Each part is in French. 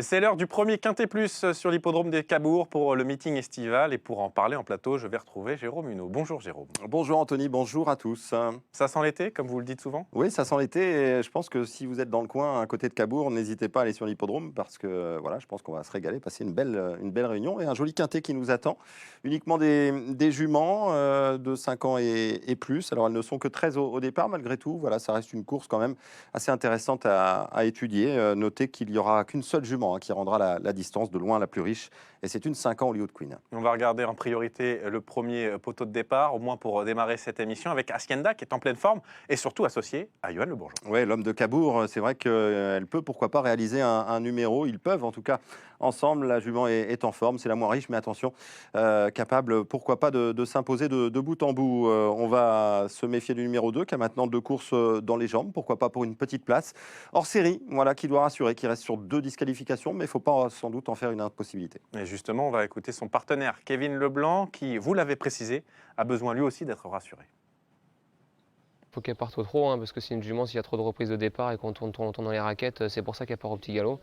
C'est l'heure du premier Quintet Plus sur l'hippodrome des Cabourgs pour le meeting estival. Et pour en parler en plateau, je vais retrouver Jérôme Huneau. Bonjour Jérôme. Bonjour Anthony, bonjour à tous. Ça sent l'été, comme vous le dites souvent? Oui, ça sent l'été et je pense que si vous êtes dans le coin à côté de Cabourg, n'hésitez pas à aller sur l'hippodrome parce que voilà, je pense qu'on va se régaler, passer une belle réunion et un joli quintet qui nous attend. Uniquement des juments de 5 ans et plus. Alors elles ne sont que 13 au départ malgré tout. Voilà, ça reste une course quand même assez intéressante à étudier. Notez qu'il n'y aura qu'une seule jument qui rendra la distance de loin la plus riche et c'est une 5 ans Hollywood Queen. On va regarder en priorité le premier poteau de départ, au moins pour démarrer cette émission, avec Hacienda qui est en pleine forme et surtout associé à Johan Le Bourgeois. Oui, l'homme de Cabourg, c'est vrai qu'elle peut, pourquoi pas, réaliser un numéro. Ils peuvent, en tout cas, ensemble. La jument est en forme, c'est la moins riche, mais attention, capable, pourquoi pas, de s'imposer de bout en bout. On va se méfier du numéro 2, qui a maintenant 2 courses dans les jambes, pourquoi pas pour une petite place. Hors série, voilà, qui doit rassurer, qui reste sur 2 disqualifications, mais il ne faut pas sans doute en faire une impossibilité. Et justement, on va écouter son partenaire, Kevin Leblanc, qui, vous l'avez précisé, a besoin lui aussi d'être rassuré. Faut qu'elle parte au trot, parce que c'est une jument, s'il y a trop de reprises de départ et qu'on tourne dans les raquettes, c'est pour ça qu'elle part au petit galop.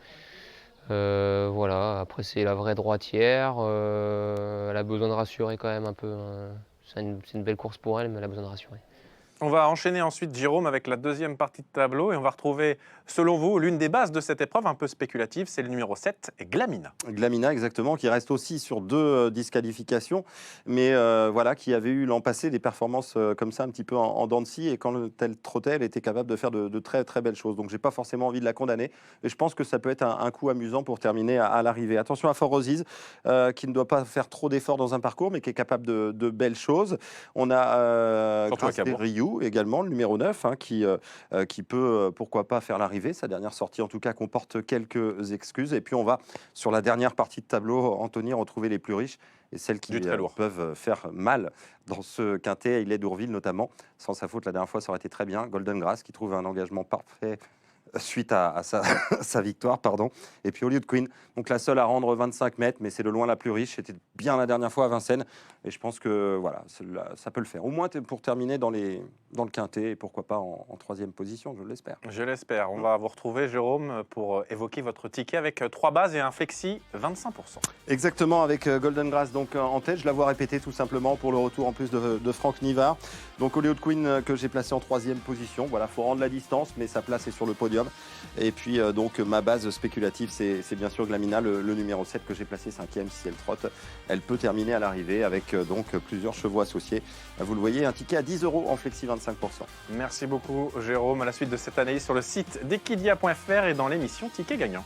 Voilà, après c'est la vraie droitière, elle a besoin de rassurer quand même un peu. C'est une belle course pour elle, mais elle a besoin de rassurer. On va enchaîner ensuite, Jérôme, avec la deuxième partie de tableau et on va retrouver, selon vous, l'une des bases de cette épreuve un peu spéculative, c'est le numéro 7, Glamina. Glamina, exactement, qui reste aussi sur 2 disqualifications, mais voilà, qui avait eu l'an passé des performances comme ça, un petit peu en dents de scie, et quand elle trottait, elle était capable de faire de très très belles choses. Donc j'ai pas forcément envie de la condamner, et je pense que ça peut être un coup amusant pour terminer à l'arrivée. Attention à Fort Rosies, qui ne doit pas faire trop d'efforts dans un parcours, mais qui est capable de belles choses. On a Grâce des Rioux également, le numéro 9, qui peut, pourquoi pas, faire l'arrivée. Sa dernière sortie, en tout cas, comporte quelques excuses. Et puis, on va, sur la dernière partie de tableau, Anthony, retrouver les plus riches et celles qui peuvent faire mal dans ce quintet. Il est d'Ourville, notamment. Sans sa faute, la dernière fois, ça aurait été très bien. Golden Grass, qui trouve un engagement parfait suite à sa victoire, pardon. Et puis Hollywood Queen, donc la seule à rendre 25 mètres, mais c'est de loin la plus riche. C'était bien la dernière fois à Vincennes, et je pense que voilà, ça peut le faire. Au moins pour terminer dans le quintet, et pourquoi pas en 3e position, je l'espère. Je l'espère. On va vous retrouver, Jérôme, pour évoquer votre ticket avec 3 bases et un flexi 25%. Exactement, avec Golden Grass donc en tête. Je la vois répéter tout simplement pour le retour en plus de Franck Nivard. Donc Hollywood Queen que j'ai placé en 3e position. Voilà, faut rendre la distance, mais sa place est sur le podium. Et puis donc ma base spéculative, c'est bien sûr Glamina, le numéro 7 que j'ai placé 5e si elle trotte. Elle peut terminer à l'arrivée avec donc plusieurs chevaux associés. Vous le voyez, un ticket à 10 € en flexi 25%. Merci beaucoup, Jérôme. À la suite de cette analyse sur le site d'Equidia.fr et dans l'émission Ticket Gagnant.